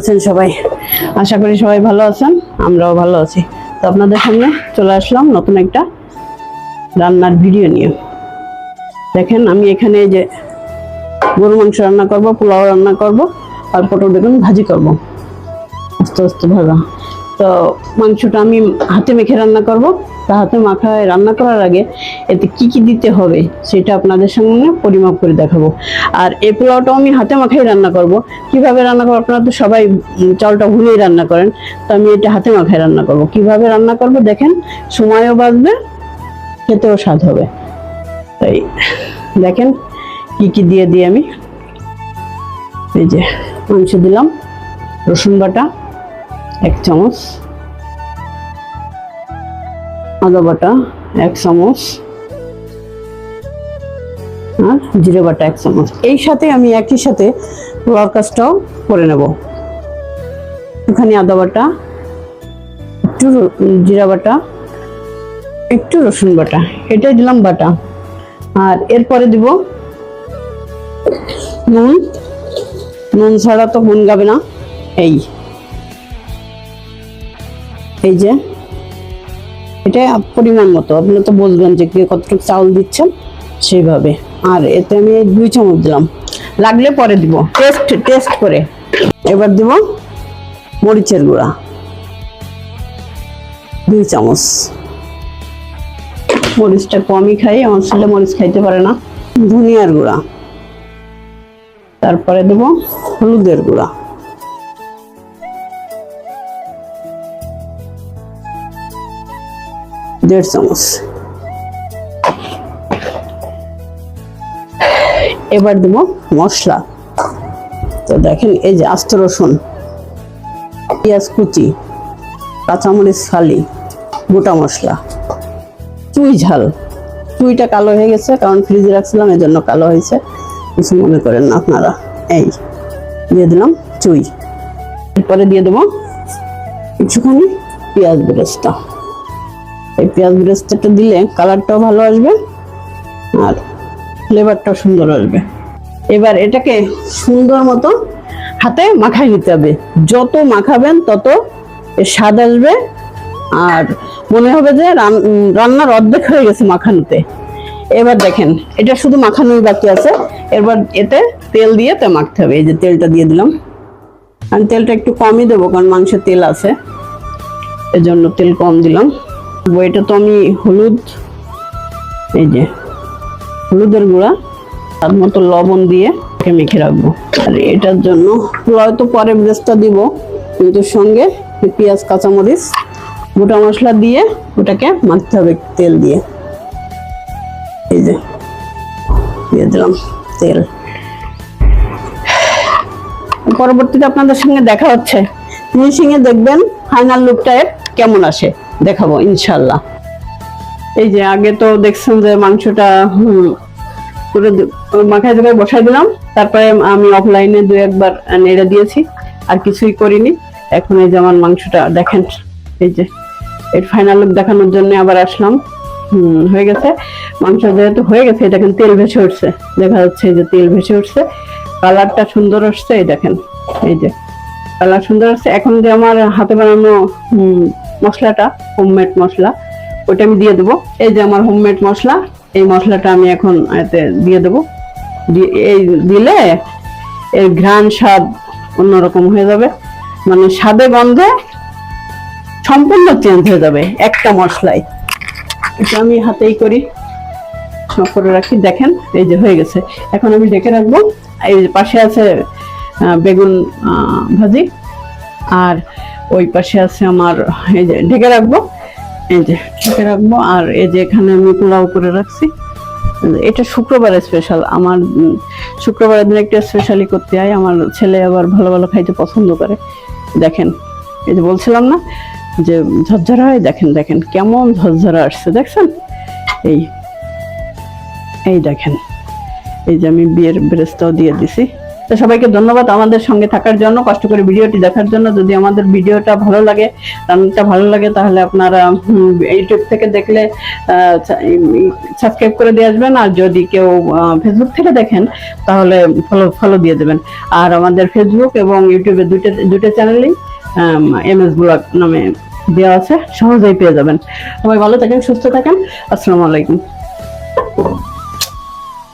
আছেন সবাই, আশা করি সবাই ভালো আছেন, আমরাও ভালো আছি। তো আপনাদের সামনে চলে আসলাম নতুন একটা রান্নার ভিডিও নিয়ে। দেখেন আমি এখানে যে গরু মাংস রান্না করব, পোলাও রান্না করব আর পটল বেগুন ভাজি করব আস্তে আস্তে ভাজা। তো মাংসটা আমি হাতে মেখে রান্না করব। তা হাতে মাখায় রান্না করার আগে এতে কি কি দিতে হবে সেটা আপনাদের সামনে পরিমাপ করে দেখাবো। আর এই পোলাওটাও আমি হাতে মাখাই রান্না করব। কিভাবে রান্না করবো, আপনারা তো সবাই চালটা ভুনেই রান্না করেন, তো আমি এটা হাতে মাখায় রান্না করব। কিভাবে রান্না করব দেখেন, সময়ও বাঁচবে, খেতেও স্বাদ হবে। তাই দেখেন কি কি দিয়ে আমি এই যে মাংস দিলাম। রসুন বাটা 1 চামচ, আদা বাটা 1 চামচ আর জিরে বাটা 1 চামচ। এই সাথে আমি একই সাথে পোলাওর কাজটাও করে নেব। এখানে আদা বাটা, একটু জিরা বাটা, একটু রসুন বাটা, এটাই দিলাম বাটা। আর এরপরে দিব নুন। নুন ছাড়া তো গুণ গাবে না। এই যে এটা পরিমাণ মতো, আপনি তো বুঝবেন যে কতটুকু চাউল দিচ্ছেন সেইভাবে। আর এতে আমি 2 চামচ দিলাম, লাগলে পরে দিব, টেস্ট করে। এবার দিব মরিচের গুঁড়া 2 চামচ। মরিচটা কমই খাই, আমার ছেলে মরিচ খাইতে পারে না। ধনিয়ার গুঁড়া, তারপরে দেব হলুদের গুঁড়া, দেড় চামচ। এবার দেব মশলা। তো দেখেন এই যে আস্ত রসুন, পেঁয়াজ কুচি, কাঁচামরিচ ফালি, গোটা মশলা, চুই ঝাল। চুইটা কালো হয়ে গেছে কারণ ফ্রিজে রাখছিলাম, এই জন্য কালো হয়েছে, কিছু মনে করেন না আপনারা। এই দিয়ে দিলাম চুই। এরপরে দিয়ে দেবো কিছুখানি পেঁয়াজ বেরেস্তা। এই পেঁয়াজ বেরেস্তাটা দিলে কালারটাও ভালো আসবে আর ফ্লেভারটাও সুন্দর আসবে। এবার এটাকে সুন্দর মতো হাতে মাখাই নিতে হবে। যত মাখাবেন তত স্বাদ আসবে আর মনে হবে যে রান্নার অর্ধেক হয়ে গেছে মাখানোতে। এবার দেখেন এটা শুধু মাখানোই বাকি আছে। এবার এতে তেল দিয়ে তো মাখতে হবে। এই যে তেলটা দিয়ে দিলাম। আমি তেলটা একটু কমই দেবো কারণ মাংসে তেল আছে, এজন্য তেল কম দিলাম। এটা তো আমি হলুদ, এই যে হলুদের গুঁড়া, তার মতো লবণ দিয়ে মেখে রাখবো। আর এটার জন্য পোলাও তো পরে বেরেস্তা দিব, কিন্তু সঙ্গে পেঁয়াজ, কাঁচামরিচ, গোটা মশলা দিয়ে ওটাকে মাখতে হবে তেল দিয়ে। এই যে দিয়ে দিলাম তেল। পরবর্তীতে আপনাদের সঙ্গে দেখা হচ্ছে, ফিনিশিং এ দেখবেন ফাইনাল লুকটা কেমন আসে, দেখাবো ইনশাল্লাহ। এই যে আগে তো দেখছেন যে মাংসটা পুরো মাখায় জায়গায় বসাই দিলাম, তারপরে আমি অফলাইনে 2 একবার নেড়ে দিয়েছি, আর কিছুই করিনি। এখন এই যে আমার মাংসটা দেখেন, এই যে এর ফাইনাল লুক দেখানোর জন্য আবার আসলাম। হয়ে গেছে মাংস, যেহেতু হয়ে গেছে, এটা দেখেন তেল ভেসে উঠছে, দেখা যাচ্ছে যে তেল ভেসে উঠছে, কালারটা সুন্দর আসছে। এই দেখেন এই যে কালার সুন্দর আসছে। এখন যে আমার হাতে বানানো মশলাটা, হোমমেড মশলা, ওটা আমি দিয়ে দেবো। এই যে আমার হোমমেড মশলা, এই মশলাটা আমি এখন এতে দিয়ে দেবো। এই দিলে এর ঘ্রাণ স্বাদ অন্যরকম হয়ে যাবে, মানে স্বাদে গন্ধে সম্পূর্ণ চেঞ্জ হয়ে যাবে একটা মশলাই। এটা আমি হাতেই করি, করে রাখি। দেখেন এই যে হয়ে গেছে। এখন আমি ঢেকে রাখবো। এই যে পাশে আছে বেগুন ভাজি, আর ওই পাশে আছে আমার, এই যে ঢেকে রাখবো, এই যে ঢেকে রাখবো। আর এই যে এখানে আমি পোলাও করে রাখছি। এটা শুক্রবারের স্পেশাল, আমার শুক্রবারের দিন একটা স্পেশালি করতে হয়। আমার ছেলে আবার ভালো ভালো খাইতে পছন্দ করে। দেখেন এই যে বলছিলাম না যে ঝরঝরা হয়, দেখেন দেখেন কেমন ঝরঝরা আসছে, দেখছেন? এই দেখেন, এই যে আমি বিয়ের বেরেস্তাও দিয়ে দিছি। তো সবাইকে ধন্যবাদ আমাদের সঙ্গে থাকার জন্য, কষ্ট করে ভিডিওটি দেখার জন্য। যদি আমাদের ভিডিওটা ভালো লাগে, রান্নাটা ভালো লাগে, তাহলে আপনারা ইউটিউব থেকে দেখলে সাবস্ক্রাইব করে দিয়ে আসবেন। আর যদি কেউ ফেসবুক থেকে দেখেন তাহলে ফলো দিয়ে দেবেন। আর আমাদের ফেসবুক এবং ইউটিউবে দুটো চ্যানেলই MS ব্লগ নামে দেওয়া আছে, সহজেই পেয়ে যাবেন। সবাই ভালো থাকেন, সুস্থ থাকেন। আসসালামু আলাইকুম।